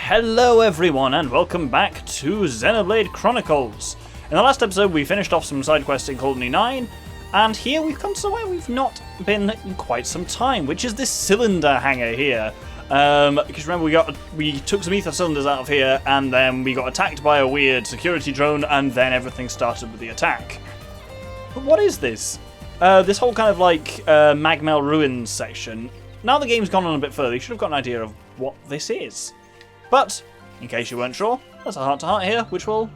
Hello everyone and welcome back to Xenoblade Chronicles. In the last episode we finished off some side quests in Colony 9, and here we've come to somewhere we've not been in quite some time, which is this cylinder hangar here. Because remember we took some ether cylinders out of here, and then we got attacked by a weird security drone, and then everything started with the attack. But what is this? This whole kind of like Magmel Ruins section. Now the game's gone on a bit further, you should have got an idea of what this is. But, in case you weren't sure, there's a heart-to-heart here, which will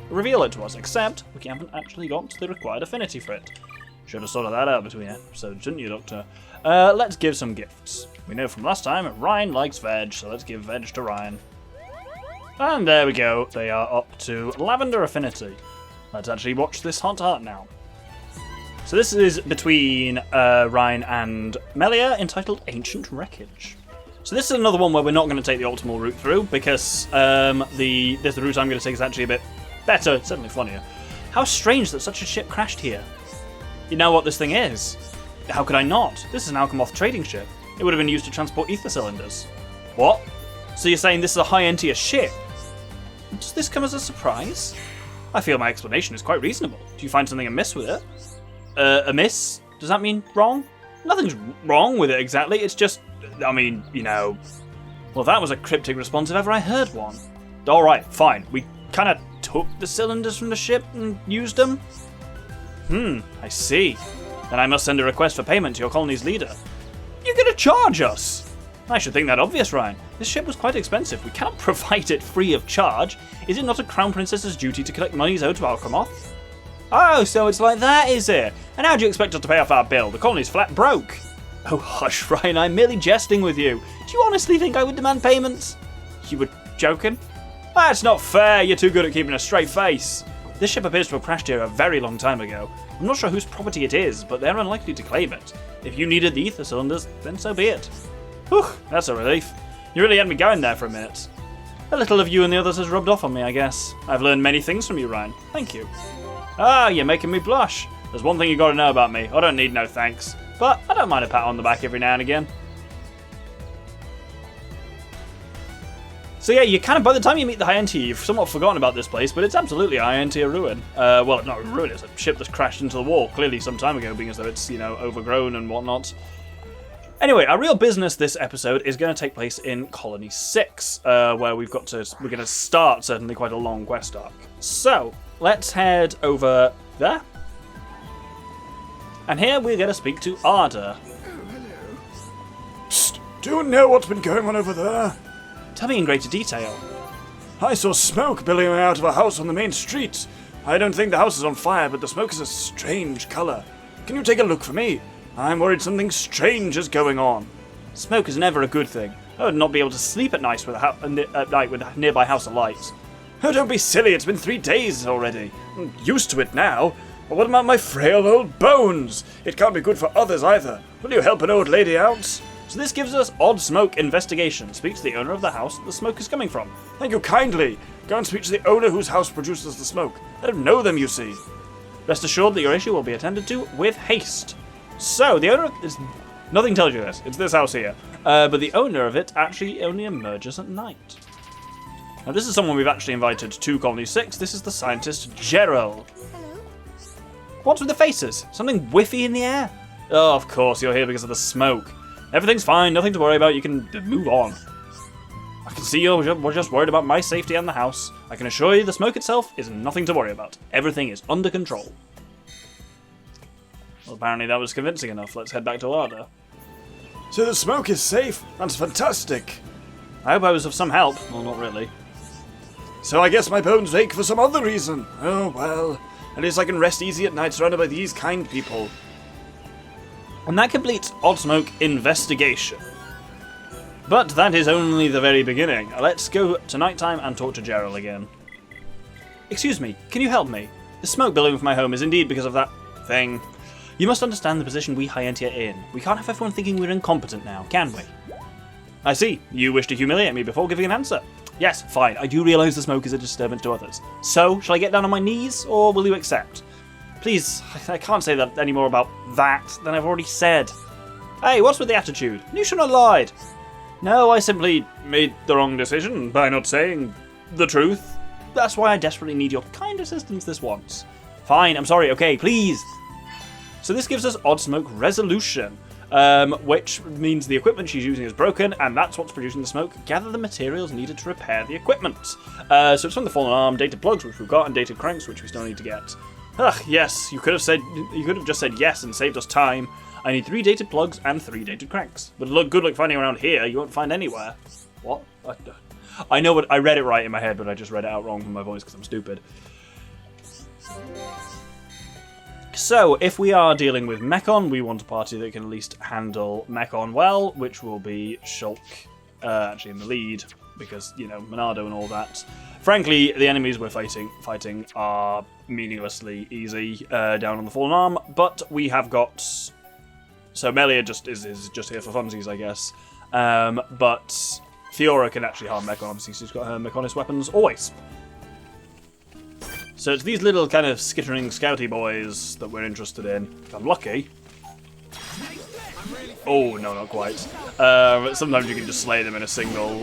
reveal it to us, except we haven't actually got the required affinity for it. Should have sorted that out between episodes, shouldn't you, Doctor? Let's give some gifts. We know from last time, Ryan likes veg, so let's give veg to Ryan. And there we go, they are up to lavender affinity. Let's actually watch this heart-to-heart now. So this is between Ryan and Melia, entitled Ancient Wreckage. So this is another one where we're not going to take the optimal route through, because the route I'm going to take is actually a bit better, certainly funnier. How strange that such a ship crashed here. You know what this thing is? How could I not? This is an Alchemoth trading ship. It would have been used to transport ether cylinders. What? So you're saying this is a high-end tier ship? Does this come as a surprise? I feel my explanation is quite reasonable. Do you find something amiss with it? Amiss? Does that mean wrong? Nothing's wrong with it exactly, it's just, I mean, you know... Well, that was a cryptic response if ever I heard one. Alright, fine. We kind of took the cylinders from the ship and used them? I see. Then I must send a request for payment to your colony's leader. You're gonna charge us! I should think that obvious, Ryan. This ship was quite expensive. We cannot provide it free of charge. Is it not a crown princess's duty to collect monies owed to Alchemoth? Oh, so it's like that, is it? And how do you expect us to pay off our bill? The colony's flat broke. Oh, hush, Ryan, I'm merely jesting with you. Do you honestly think I would demand payments? You were joking? That's not fair, you're too good at keeping a straight face. This ship appears to have crashed here a very long time ago. I'm not sure whose property it is, but they're unlikely to claim it. If you needed the ether cylinders, then so be it. Whew, that's a relief. You really had me going there for a minute. A little of you and the others has rubbed off on me, I guess. I've learned many things from you, Ryan. Thank you. Ah, you're making me blush. There's one thing you gotta know about me. I don't need no thanks. But I don't mind a pat on the back every now and again. So yeah, you kind of, by the time you meet the high-end tier, you've somewhat forgotten about this place, but it's absolutely a high-end tier ruin. Well, not a ruin, it's a ship that's crashed into the wall, clearly some time ago, being as though it's, you know, overgrown and whatnot. Anyway, our real business this episode is going to take place in Colony 6, where we're going to start, certainly, quite a long quest arc. So, let's head over there. And here we're going to speak to Arda. Oh, hello. Psst, do you know what's been going on over there? Tell me in greater detail. I saw smoke billowing out of a house on the main street. I don't think the house is on fire, but the smoke is a strange colour. Can you take a look for me? I'm worried something strange is going on. Smoke is never a good thing. I would not be able to sleep at night with a nearby house alight. Oh, don't be silly, it's been 3 days already. I'm used to it now. But what about my frail old bones? It can't be good for others either. Will you help an old lady out? So this gives us odd smoke investigation. Speak to the owner of the house that the smoke is coming from. Thank you kindly. Go and speak to the owner whose house produces the smoke. I don't know them, you see. Rest assured that your issue will be attended to with haste. So, the owner is... Nothing tells you this. It's this house here. But the owner of it actually only emerges at night. Now, this is someone we've actually invited to Colony 6. This is the scientist, Gerald. What's with the faces? Something whiffy in the air? Oh, of course, you're here because of the smoke. Everything's fine, nothing to worry about, you can move on. I can see you're just worried about my safety and the house. I can assure you the smoke itself is nothing to worry about. Everything is under control. Well, apparently that was convincing enough. Let's head back to Arda. So the smoke is safe? That's fantastic. I hope I was of some help. Well, not really. So I guess my bones ache for some other reason. Oh, well. At least I can rest easy at night surrounded by these kind people. And that completes Odd Smoke Investigation. But that is only the very beginning. Let's go to nighttime and talk to Gerald again. Excuse me, can you help me? The smoke billowing from my home is indeed because of that thing. You must understand the position we high-end are in. We can't have everyone thinking we're incompetent now, can we? I see. You wish to humiliate me before giving an answer. Yes, fine. I do realise the smoke is a disturbance to others. So, shall I get down on my knees, or will you accept? Please, I can't say that any more about that than I've already said. Hey, what's with the attitude? You shouldn't have lied. No, I simply made the wrong decision by not saying the truth. That's why I desperately need your kind assistance this once. Fine, I'm sorry, okay, please. So this gives us Odd Smoke Resolution, which means the equipment she's using is broken, and that's what's producing the smoke. Gather the materials needed to repair the equipment. So it's from the Fallen Arm, dated plugs, which we've got, and dated cranks, which we still need to get. Ugh, yes, you could have just said yes and saved us time. I need 3 dated plugs and 3 dated cranks. But look, good luck finding around here. You won't find anywhere. What? I know what I read it right in my head, but I just read it out wrong from my voice because I'm stupid. So, if we are dealing with Mechon, we want a party that can at least handle Mechon well, which will be Shulk, actually in the lead, because, you know, Monado and all that. Frankly, the enemies we're fighting are meaninglessly easy down on the Fallen Arm, but we have got... So Melia is just here for funsies, I guess. But Fiora can actually harm Mechon, obviously she's got her Mechonist weapons always. So it's these little kind of skittering scouty boys that we're interested in. If I'm lucky. Oh, no, not quite. Sometimes you can just slay them in a single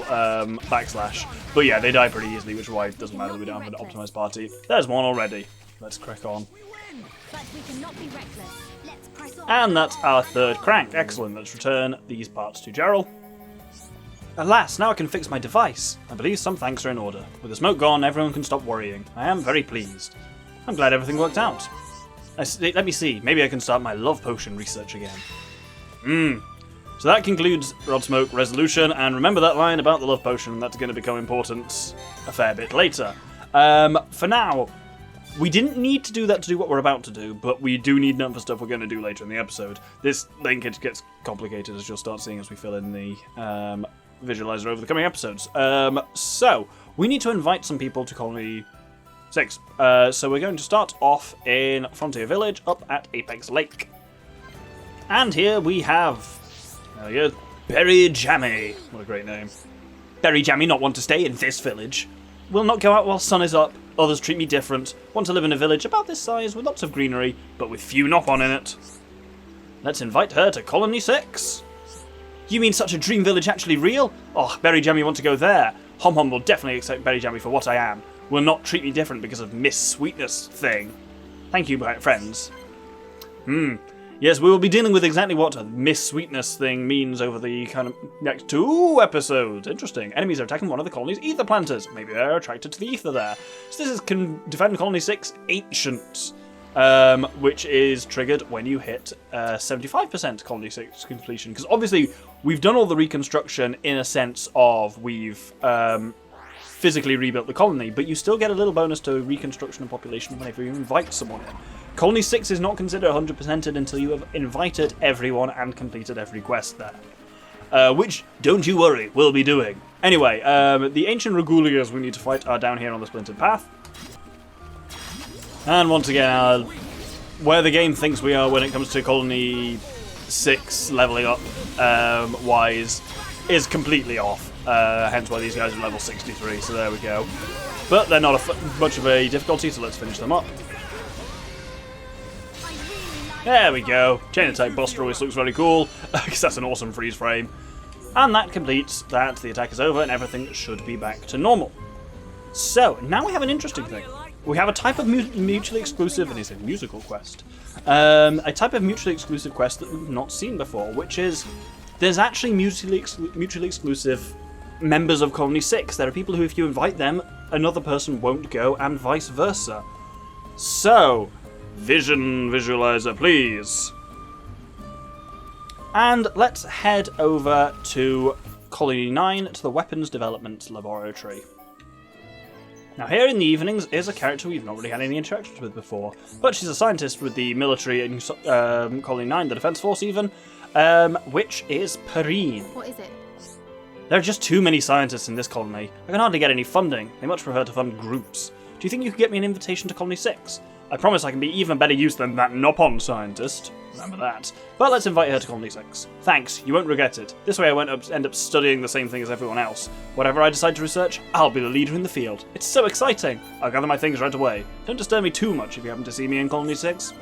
backslash. But yeah, they die pretty easily, which is why it doesn't matter that we don't have an optimized party. There's one already. Let's crack on. And that's our 3rd crank. Excellent. Let's return these parts to Gerald. Alas, now I can fix my device. I believe some thanks are in order. With the smoke gone, everyone can stop worrying. I am very pleased. I'm glad everything worked out. Let me see. Maybe I can start my love potion research again. So that concludes Odd Smoke Resolution, and remember that line about the love potion. That's going to become important a fair bit later. For now, we didn't need to do that to do what we're about to do, but we do need none for stuff we're going to do later in the episode. This linkage gets complicated, as you'll start seeing as we fill in the visualizer over the coming episodes. So, we need to invite some people to Colony 6. So we're going to start off in Frontier Village up at Apex Lake. And here we have, there we go, Berry Jammy. What a great name. Berry Jammy not want to stay in this village. Will not go out while sun is up. Others treat me different. Want to live in a village about this size with lots of greenery, but with few Nopon in it. Let's invite her to Colony 6. You mean such a dream village actually real? Oh, Berry Jammy want to go there. Hom Hom will definitely accept Berry Jammy for what I am. Will not treat me different because of Miss Sweetness thing. Thank you, friends. Yes, we will be dealing with exactly what a Miss Sweetness thing means over the kind of next 2 episodes. Interesting. Enemies are attacking one of the colony's ether planters. Maybe they're attracted to the ether there. So this is Defend Colony 6 Ancient, which is triggered when you hit 75% Colony 6 completion. Because obviously, we've done all the reconstruction in a sense of we've physically rebuilt the colony, but you still get a little bonus to reconstruction and population whenever you invite someone in. Colony 6 is not considered 100%ed until you have invited everyone and completed every quest there. Which, don't you worry, we'll be doing. Anyway, the ancient Regulias we need to fight are down here on the Splintered Path. And once again, where the game thinks we are when it comes to Colony 6 leveling up wise is completely off. Hence why these guys are level 63, so there we go. But they're not much of a difficulty, so let's finish them up. There we go. Chain attack Buster always looks very cool, because that's an awesome freeze frame. And that completes that. The attack is over and everything should be back to normal. So, now we have an interesting thing. We have a type of mutually exclusive, and it's a musical quest. A type of mutually exclusive quest that we've not seen before, which is, there's actually mutually exclusive members of Colony 6. There are people who, if you invite them, another person won't go, and vice versa. So, visualizer, please. And let's head over to Colony 9, to the Weapons Development Laboratory. Now here in the evenings is a character we've not really had any interactions with before, but she's a scientist with the military in Colony 9, the Defense Force even, which is Perrine. What is it? There are just too many scientists in this colony. I can hardly get any funding. They much prefer to fund groups. Do you think you could get me an invitation to Colony 6? I promise I can be even better use than that Nopon scientist. Remember that. But let's invite her to Colony 6. Thanks, you won't regret it. This way I won't end up studying the same thing as everyone else. Whatever I decide to research, I'll be the leader in the field. It's so exciting. I'll gather my things right away. Don't disturb me too much if you happen to see me in Colony 6.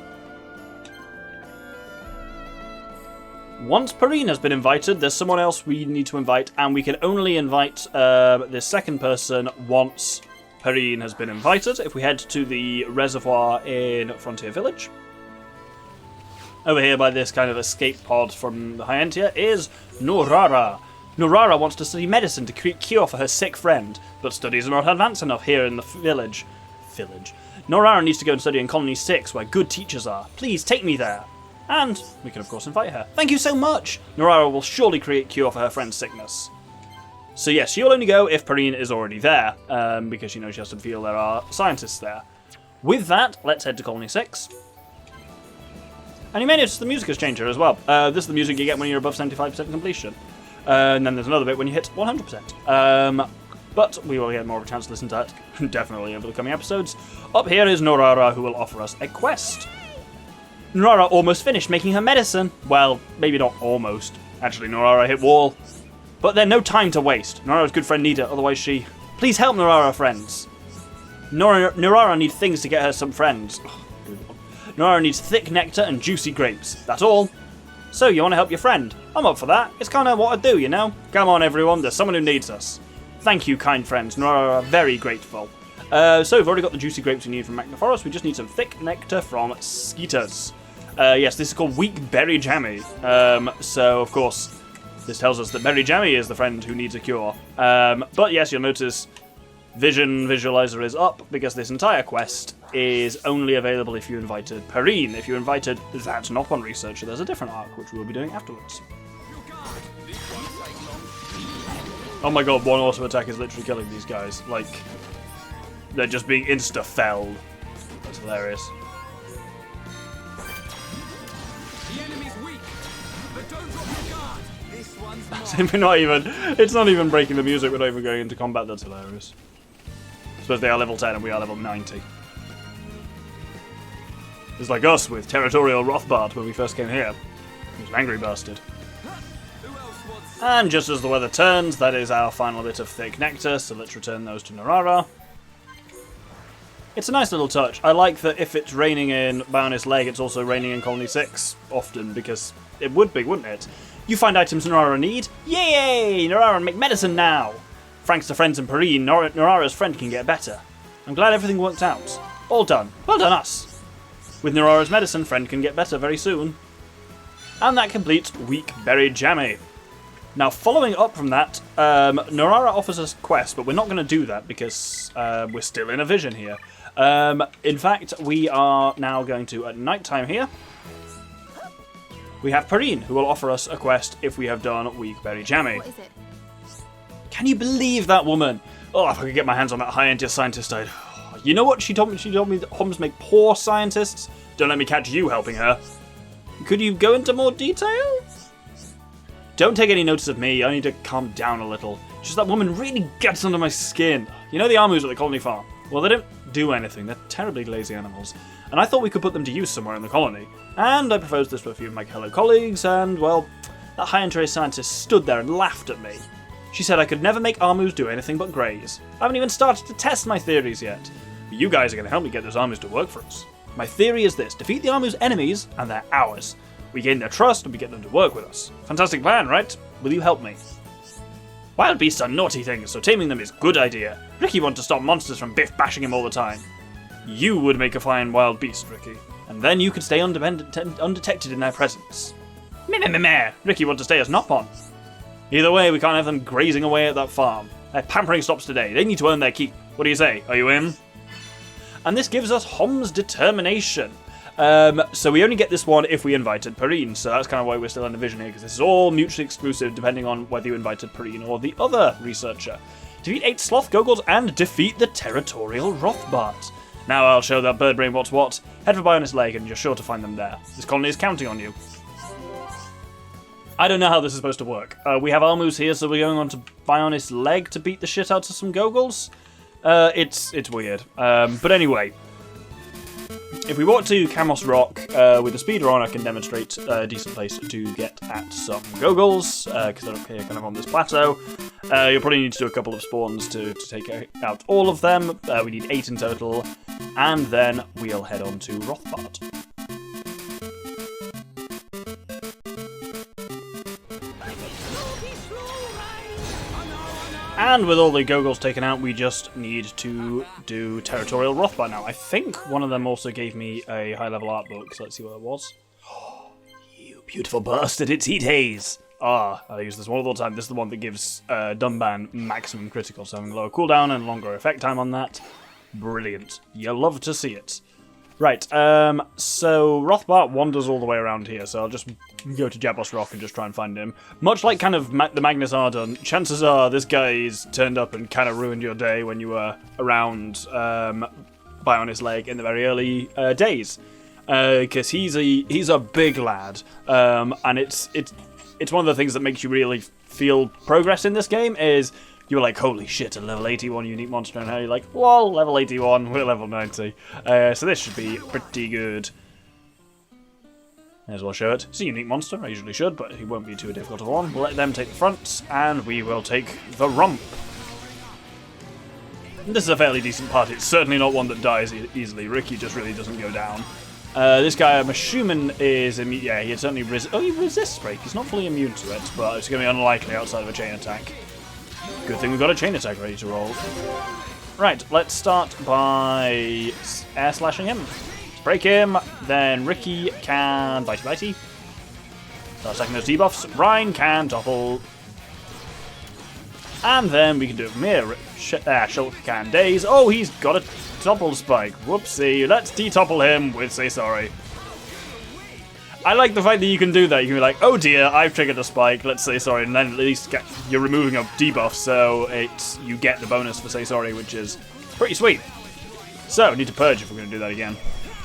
Once Perrine has been invited, there's someone else we need to invite, and we can only invite this second person once Perrine has been invited. If we head to the reservoir in Frontier Village, over here by this kind of escape pod from the Hyentia is Norara. Norara wants to study medicine to create cure for her sick friend, but studies are not advanced enough here in the village. Norara needs to go and study in Colony 6, where good teachers are. Please take me there. And we can of course invite her. Thank you so much! Norara will surely create cure for her friend's sickness. So yes, she'll only go if Perrine is already there, because she has to feel there are scientists there. With that, let's head to Colony 6. And you may notice the music has changed here as well. This is the music you get when you're above 75% completion. And then there's another bit when you hit 100%. But we will get more of a chance to listen to that, definitely, over the coming episodes. Up here is Norara, who will offer us a quest. Norara almost finished making her medicine. Well, maybe not almost. Actually, Norara hit wall. But there's no time to waste. Norara's good friend Nita, otherwise she... Please help Norara, friends. Norara needs things to get her some friends. Norara needs thick nectar and juicy grapes. That's all. So, you want to help your friend? I'm up for that. It's kind of what I do, you know? Come on, everyone. There's someone who needs us. Thank you, kind friends. Norara are very grateful. So, we've already got the juicy grapes we need from Magna Forest. We just need some thick nectar from Skeeters. Yes, this is called Weak Berry Jammy. So, of course, this tells us that Berry Jammy is the friend who needs a cure. But yes, you'll notice Vision Visualizer is up because this entire quest is only available if you invited Perrine. If you invited that Nopon researcher, there's a different arc, which we'll be doing afterwards. Oh my god, one auto attack is literally killing these guys. Like, they're just being insta-felled. That's hilarious. The enemy's weak, but don't drop your guard. This one's It's not even breaking the music, we're not even going into combat. That's hilarious. I suppose they are level 10 and we are level 90. It's like us with Territorial Rothbard when we first came here. He was an angry bastard. And just as the weather turns, that is our final bit of thick nectar, so let's return those to Norara. It's a nice little touch. I like that if it's raining in Bionis Lake, it's also raining in Colony 6 often, because it would be, wouldn't it? You find items Norara need. Yay! Norara make medicine now! Thanks to friends and Perrine, Norara's friend can get better. I'm glad everything worked out. All done. Well done us! With Norara's medicine, friend can get better very soon. And that completes Weak Berry Jammy. Now, following up from that, Norara offers us a quest, but we're not going to do that because we're still in a vision here. In fact, we are now going to, at night time here, we have Perrine, who will offer us a quest if we have done Weak Berry Jammy. What is it? Can you believe that woman? Oh, if I could get my hands on that high-end scientist, I'd... You know what she told me? She told me that Homs make poor scientists. Don't let me catch you helping her. Could you go into more detail? Don't take any notice of me. I need to calm down a little. Just that woman really gets under my skin. You know the Amus at the colony farm? Well, they don't do anything. They're terribly lazy animals. And I thought we could put them to use somewhere in the colony. And I proposed this to a few of my fellow colleagues, and, well, that high-end scientist stood there and laughed at me. She said I could never make Amus do anything but graze. I haven't even started to test my theories yet. But you guys are going to help me get those Amus to work for us. My theory is this. Defeat the Amus' enemies, and they're ours. We gain their trust, and we get them to work with us. Fantastic plan, right? Will you help me? Wild beasts are naughty things, so taming them is a good idea. Ricky wants to stop monsters from Biff bashing him all the time. You would make a fine wild beast, Ricky. And then you could stay undetected in their presence. Meh. Ricky wants to stay as Nopon. Either way, we can't have them grazing away at that farm. Their pampering stops today. They need to earn their keep. What do you say? Are you in? And this gives us Hom's determination. So we only get this one if we invited Perrine, so that's kind of why we're still in the vision here, because this is all mutually exclusive depending on whether you invited Perrine or the other researcher. Defeat 8 Sloth Gogles and defeat the Territorial Rothbart. Now I'll show that bird brain what's what. Head for Bionis Lake and you're sure to find them there. This colony is counting on you. I don't know how this is supposed to work. We have Almus here, so we're going on to Bionis Leg to beat the shit out of some Gogles. It's weird. But anyway, if we walk to Camos Rock with the speeder on, I can demonstrate a decent place to get at some Gogles, because they're up here kind of on this plateau. You'll probably need to do a couple of spawns to take out all of them. We need 8 in total, and then we'll head on to Rothbart. And with all the Gogols taken out, we just need to do Territorial Rothbar now. I think one of them also gave me a high-level art book, so let's see what it was. You beautiful bastard, it's Heat Haze! Ah, I use this one all the time. This is the one that gives Dunban maximum critical, so having lower cooldown and longer effect time on that. Brilliant. You'll love to see it. Right, so Rothbart wanders all the way around here, so I'll just go to Jabos Rock and just try and find him. Much like kind of the Magnus Ardun, chances are this guy's turned up and kind of ruined your day when you were around Bionis Leg in the very early days. Because he's a big lad, and it's one of the things that makes you really feel progress in this game is you're like, holy shit, a level 81 unique monster, and now you're like, lol, level 81, we're level 90. So this should be pretty good. May as well show it. It's a unique monster, I usually should, but he won't be too difficult of one. We'll let them take the front, and we will take the rump. This is a fairly decent part. It's certainly not one that dies easily. Ricky just really doesn't go down. This guy, I'm assuming, is immune. Yeah, he certainly he resists break. He's not fully immune to it, but it's going to be unlikely outside of a chain attack. Good thing we've got a chain attack ready to roll. Right, let's start by air slashing him. Break him, then Ricky can bitey. Start stacking those debuffs. Ryan can topple. And then we can do Mir. Shulk can daze. Oh, he's got a topple spike. Whoopsie. Let's detopple him with Say Sorry. I like the fact that you can do that. You can be like, oh dear, I've triggered a spike, let's say sorry, and then at least you're removing a debuff, so you get the bonus for Say Sorry, which is pretty sweet. So, we need to purge if we're going to do that again.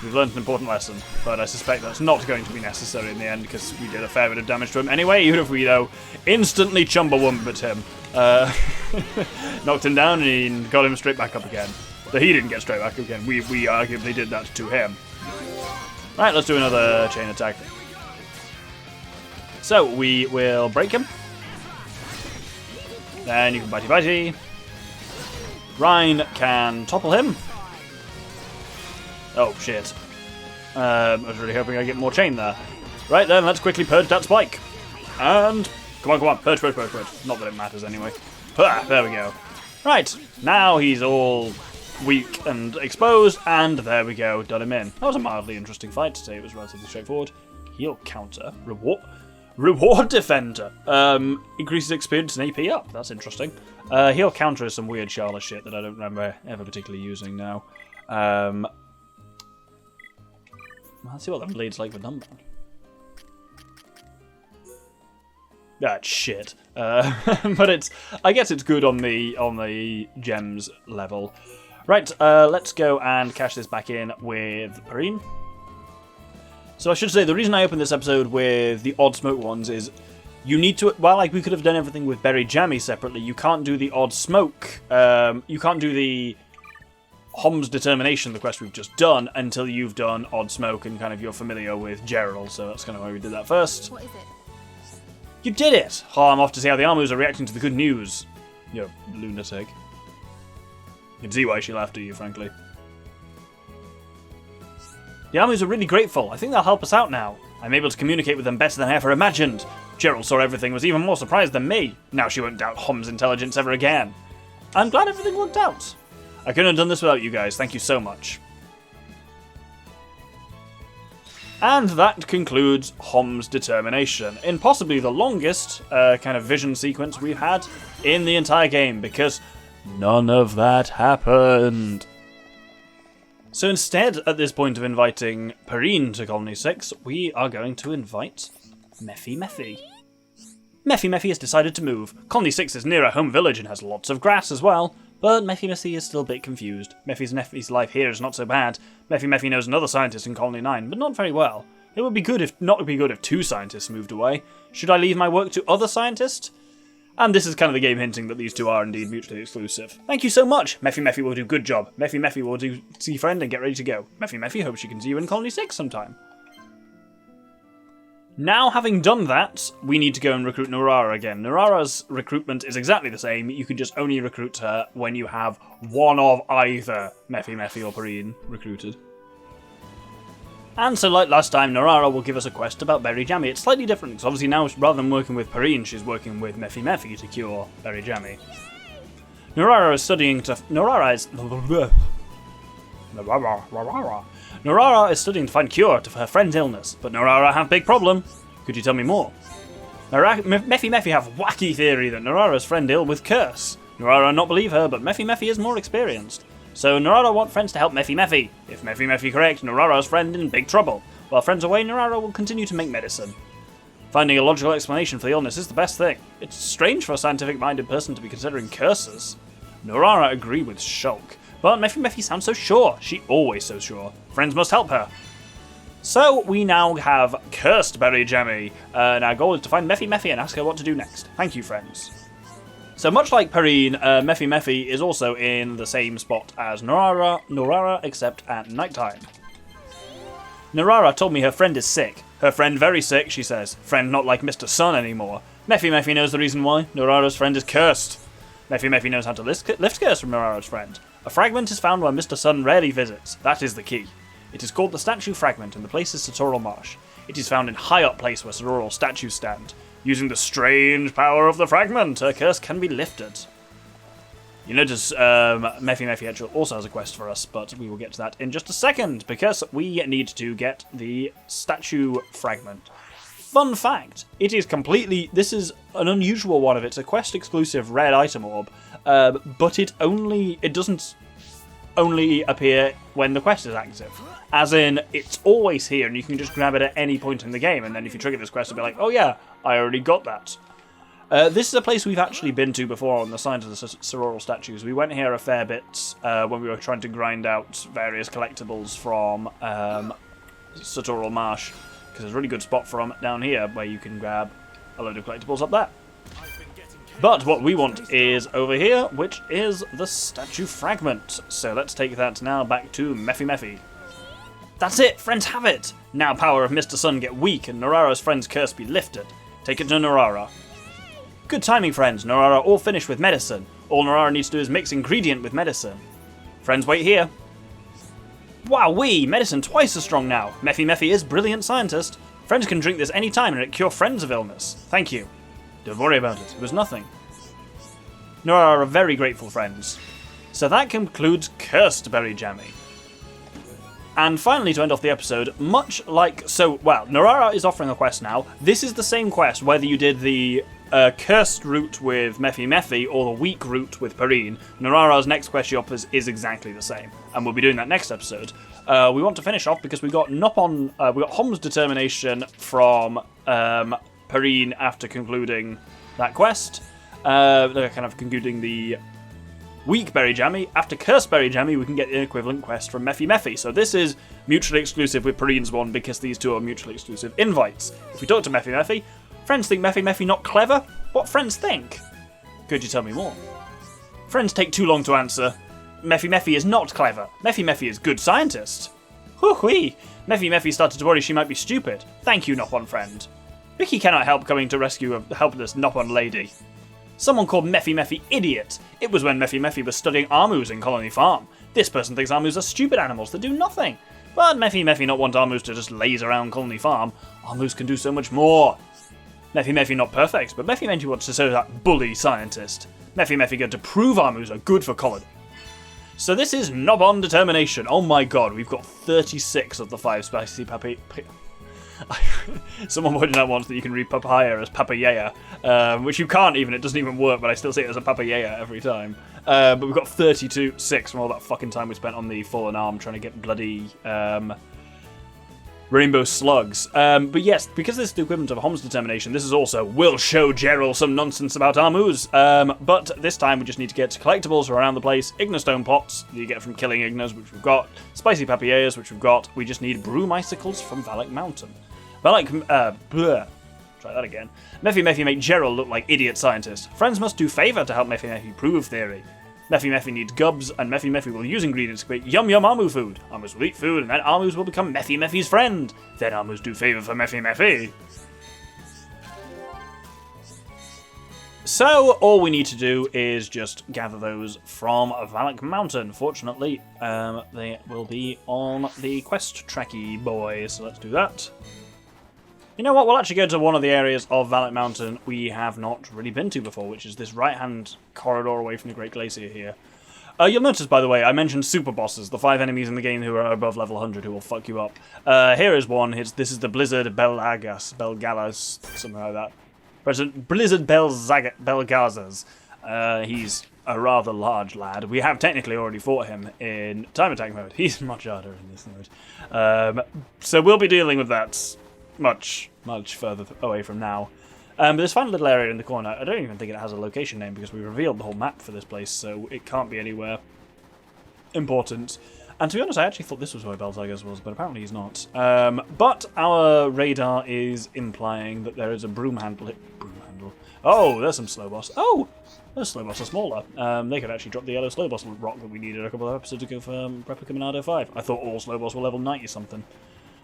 We've learned an important lesson, but I suspect that's not going to be necessary in the end, because we did a fair bit of damage to him anyway, even if we, though, instantly Chumbawumped him. Knocked him down and got him straight back up again. So he didn't get straight back up again, we arguably did that to him. Right, let's do another chain attack. So, we will break him. Then you can bitey. Rhine can topple him. Oh, shit. I was really hoping I'd get more chain there. Right then, let's quickly purge that spike. And, come on, purge. Not that it matters anyway. Ah, there we go. Right, now he's all weak and exposed, and there we go, done him in. That was a mildly interesting fight, to say it was relatively straightforward. Heal counter, reward defender, increases experience and AP up, that's interesting. Heal counter is some weird Charlotte shit that I don't remember ever particularly using now. Let's see what that bleed's like for Dunban. That's shit. But I guess it's good on the gems level. Right, let's go and cash this back in with Perrine. So I should say, the reason I opened this episode with the odd smoke ones is you need to, well, like we could have done everything with Berry Jammy separately, you can't do the odd smoke, you can't do the Hom's Determination, the quest we've just done, until you've done odd smoke and kind of you're familiar with Gerald, so that's kind of why we did that first. What is it? You did it! Oh, I'm off to see how the Armus are reacting to the good news. You lunatic. You can see why she laughed at you, frankly. The Armus are really grateful. I think they'll help us out now. I'm able to communicate with them better than I ever imagined. Gerald saw everything, was even more surprised than me. Now she won't doubt Hom's intelligence ever again. I'm glad everything worked out. I couldn't have done this without you guys. Thank you so much. And that concludes Hom's Determination, in possibly the longest kind of vision sequence we've had in the entire game, because none of that happened. So instead, at this point of inviting Perrine to Colony 6, we are going to invite Mephi. Mephi has decided to move. Colony 6 is near our home village and has lots of grass as well, but Mephi is still a bit confused. Mephi's life here is not so bad. Mephi knows another scientist in Colony 9, but not very well. It would be good if two scientists moved away. Should I leave my work to other scientists? And this is kind of the game hinting that these two are indeed mutually exclusive. Thank you so much! Mephi will do good job. Mephi will do see friend and get ready to go. Mephi hopes she can see you in Colony 6 sometime. Now, having done that, we need to go and recruit Nurara again. Nurara's recruitment is exactly the same. You can just only recruit her when you have one of either Mephi or Perrine recruited. And so, like last time, Nurara will give us a quest about Berry Jammy. It's slightly different, because obviously now, rather than working with Perrine, she's working with Mephi to cure Berry Jammy. Norara is studying to... Norara is studying to find cure to her friend's illness, but Norara have big problem. Could you tell me more? Mephi have wacky theory that Norara's friend ill with curse. Norara not believe her, but Mephi is more experienced. So Norara want friends to help Mephi. If Mephi correct, Norara's friend in big trouble. While friends away, Norara will continue to make medicine. Finding a logical explanation for the illness is the best thing. It's strange for a scientific-minded person to be considering curses. Norara agree with Shulk, but Mephi sounds so sure. She always so sure. Friends must help her. So we now have Cursed Berry Jammy, and our goal is to find Mephi and ask her what to do next. Thank you, friends. So much like Perrine, Mephi is also in the same spot as Norara, except at nighttime. Norara told me her friend is sick. Her friend very sick, she says. Friend not like Mr. Sun anymore. Mephi knows the reason why. Norara's friend is cursed. Mephi knows how to lift curse from Norara's friend. A fragment is found where Mr. Sun rarely visits. That is the key. It is called the Statue Fragment, and the place is Satoral Marsh. It is found in high up place where Satoral statues stand. Using the strange power of the fragment, her curse can be lifted. You notice Mephi actually also has a quest for us, but we will get to that in just a second, because we need to get the Statue Fragment. Fun fact, it is completely... This is an unusual one of it. It's a quest-exclusive red item orb, but it doesn't only appear when the quest is active. As in, it's always here, and you can just grab it at any point in the game, and then if you trigger this quest, it'll be like, oh yeah, I already got that. This is a place we've actually been to before on the side of the Sororal statues. We went here a fair bit when we were trying to grind out various collectibles from Satoral Marsh, because there's a really good spot from down here where you can grab a load of collectibles up there. But what we want is over here, which is the Statue Fragment. So let's take that now back to Mephi. That's it, friends have it! Now power of Mr. Sun get weak and Norara's friend's curse be lifted. Take it to Norara. Good timing, friends. Norara all finished with medicine. All Norara needs to do is mix ingredient with medicine. Friends, wait here. Wowee! Medicine twice as strong now. Mephi is brilliant scientist. Friends can drink this any time and it cure friends of illness. Thank you. Don't worry about it. It was nothing. Norara are very grateful friends. So that concludes Cursed Berry Jammy. And finally, to end off the episode, much like... Norara is offering a quest now. This is the same quest, whether you did the cursed route with Mephi or the weak route with Perrine. Norara's next quest she offers is exactly the same. And we'll be doing that next episode. We want to finish off because we got Nopon... we got Hom's determination from Perrine after concluding that quest. Kind of concluding the... Weak Berry Jammy. After Cursed Berry Jammy, we can get an equivalent quest from Mephi. So this is mutually exclusive with Perrine's one because these two are mutually exclusive invites. If we talk to Mephi, friends think Mephi not clever? What friends think? Could you tell me more? Friends take too long to answer. Mephi is not clever. Mephi is good scientist. Hoo-wee! Mephi started to worry she might be stupid. Thank you, Nopon friend. Vicky cannot help coming to rescue a helpless Nopon lady. Someone called Mephi idiot. It was when Mephi was studying Armus in Colony Farm. This person thinks Armus are stupid animals that do nothing. But Mephi not want Armus to just laze around Colony Farm. Armus can do so much more. Mephi not perfect, but Mephi wants to show that bully scientist. Mephi going to prove Armus are good for Colony. So this is Nopon determination. Oh my god, we've got 36 of the 5 spicy papi... Someone pointed out once that you can read papaya as papayaya, which you can't even, it doesn't even work, but I still say it as a papayaya every time. But we've got 6 from all that fucking time we spent on the fallen arm trying to get bloody rainbow slugs. But yes, because this is the equivalent of Hom's determination, this is also, we'll show Gerald some nonsense about Armus. But this time we just need to get collectibles from around the place, Ignostone pots that you get from killing Ignos, which we've got, spicy papayas, which we've got. We just need broom icicles from Valak Mountain. Try that again. Mephi make Gerald look like idiot scientist. Friends must do favour to help Mephi prove theory. Mephi needs gubs, and Mephi will use ingredients to create yum Armu food. Armus will eat food, and then Armus will become Mephi's friend. Then Armus do favour for Mephi. So, all we need to do is just gather those from Valak Mountain. Fortunately, they will be on the quest tracky, boys. So let's do that. You know what, we'll actually go to one of the areas of Valet Mountain we have not really been to before, which is this right-hand corridor away from the Great Glacier here. You'll notice, by the way, I mentioned super bosses, the 5 enemies in the game who are above level 100 who will fuck you up. Here is one. This is the Blizzard Belgalas, something like that. President Blizzard Belgazas. He's a rather large lad. We have technically already fought him in time attack mode. He's much harder in this mode. So we'll be dealing with that much further away from now. But this final little area in the corner, I don't even think it has a location name because we revealed the whole map for this place, so it can't be anywhere important. And to be honest, I actually thought this was where Belzagaz was, but apparently he's not. But our radar is implying that there is a broom handle. Oh, there's some slow boss. Oh, those slow boss are smaller. They could actually drop the yellow slow boss rock that we needed a couple of episodes ago for Replica Monado 5. I thought all slow boss were level 90 something.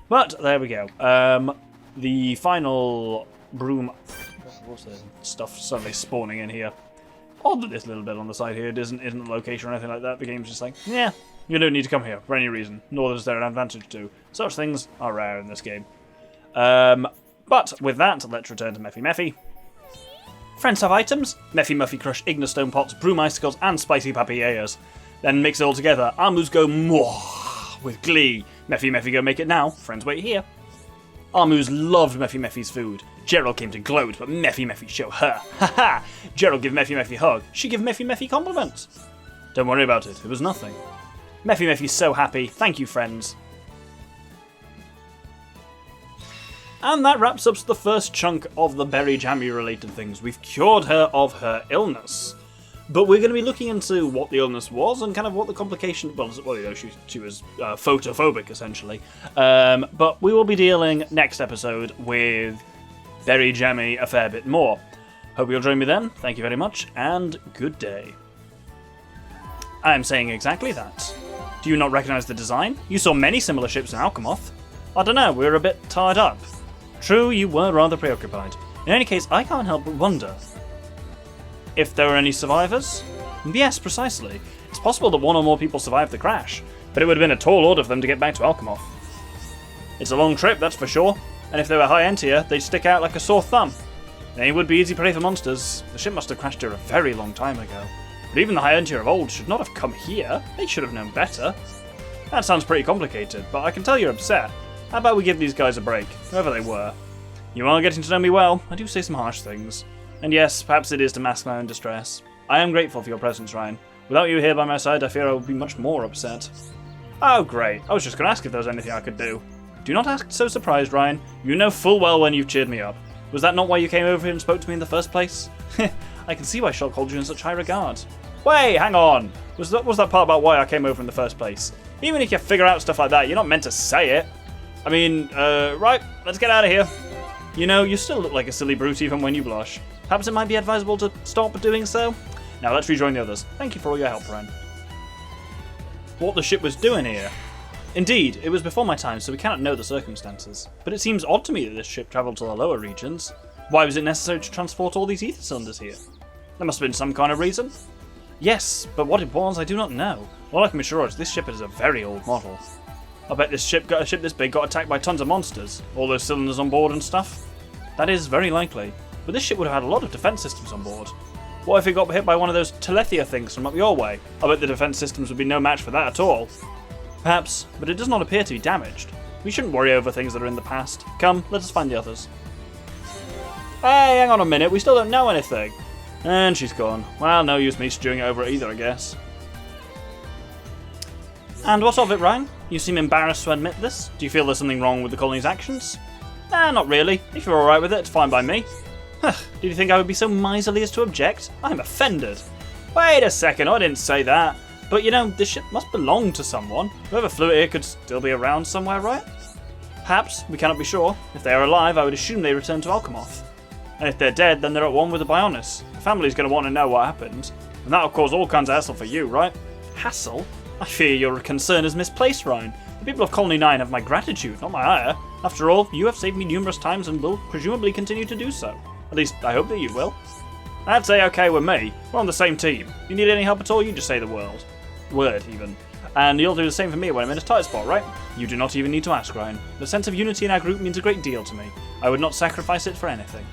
But there we go. The final broom. What's the stuff suddenly spawning in here? Odd that this little bit on the side here isn't a location or anything like that. The game's just like, yeah, you don't need to come here for any reason, nor is there an advantage to. Such things are rare in this game. But with that, let's return to Mephi Mephi. Friends have items. Mephi Muffy crush Ignostone pots, broom icicles, and spicy papayas. Then mix it all together. Armus go mwah with glee. Mephi Mephi go make it now. Friends wait here. Armus loved Mephi Mephi's food. Gerald came to gloat, but Mephi Mephi show her. Haha! Gerald give Mephi Mephi hug. She give Mephi Mephi compliments. Don't worry about it. It was nothing. Mephi Mephi's so happy. Thank you, friends. And that wraps up the first chunk of the Berry Jammy related things. We've cured her of her illness. But we're going to be looking into what the illness was and kind of what the complication... Well, you know, she was photophobic, essentially. But we will be dealing next episode with Berry Jammy a fair bit more. Hope you'll join me then. Thank you very much, and good day. I'm saying exactly that. Do you not recognise the design? You saw many similar ships in Alchemoth. I don't know, we were a bit tied up. True, you were rather preoccupied. In any case, I can't help but wonder if there were any survivors? Yes, precisely. It's possible that one or more people survived the crash, but it would have been a tall order for them to get back to Alchemoth. It's a long trip, that's for sure, and if they were high end tier, they'd stick out like a sore thumb. They would be easy prey for monsters. The ship must have crashed here a very long time ago. But even the high end tier of old should not have come here. They should have known better. That sounds pretty complicated, but I can tell you're upset. How about we give these guys a break, whoever they were? You are getting to know me well. I do say some harsh things. And yes, perhaps it is to mask my own distress. I am grateful for your presence, Ryan. Without you here by my side, I fear I would be much more upset. Oh, great. I was just going to ask if there was anything I could do. Do not ask so surprised, Ryan. You know full well when you've cheered me up. Was that not why you came over here and spoke to me in the first place? I can see why Shulk holds you in such high regard. Wait, hang on. Was that part about why I came over in the first place? Even if you figure out stuff like that, you're not meant to say it. I mean, right, let's get out of here. You know, you still look like a silly brute even when you blush. Perhaps it might be advisable to stop doing so? Now let's rejoin the others. Thank you for all your help, Ryan. What the ship was doing here? Indeed, it was before my time, so we cannot know the circumstances. But it seems odd to me that this ship travelled to the lower regions. Why was it necessary to transport all these ether cylinders here? There must have been some kind of reason. Yes, but what it was, I do not know. All I can be sure is this ship is a very old model. I bet a ship this big got attacked by tons of monsters. All those cylinders on board and stuff. That is very likely. But this ship would have had a lot of defence systems on board. What if it got hit by one of those Telethia things from up your way? I bet the defence systems would be no match for that at all. Perhaps, but it does not appear to be damaged. We shouldn't worry over things that are in the past. Come, let us find the others. Hey, hang on a minute, we still don't know anything. And she's gone. Well, no use me stewing over it either, I guess. And what of it, Ryan? You seem embarrassed to admit this. Do you feel there's something wrong with the colony's actions? Nah, not really. If you're alright with it, it's fine by me. Did you think I would be so miserly as to object? I'm offended. Wait a second, I didn't say that. But you know, this ship must belong to someone. Whoever flew it here could still be around somewhere, right? Perhaps, we cannot be sure. If they are alive, I would assume they returned to Alchemoth. And if they're dead, then they're at one with the Bionis. The family's going to want to know what happened. And that'll cause all kinds of hassle for you, right? Hassle? I fear your concern is misplaced, Ryan. The people of Colony 9 have my gratitude, not my ire. After all, you have saved me numerous times and will presumably continue to do so. At least, I hope that you will. That's A-okay with me. We're on the same team. If you need any help at all, you just say the word even. And you'll do the same for me when I'm in a tight spot, right? You do not even need to ask, Ryan. The sense of unity in our group means a great deal to me. I would not sacrifice it for anything.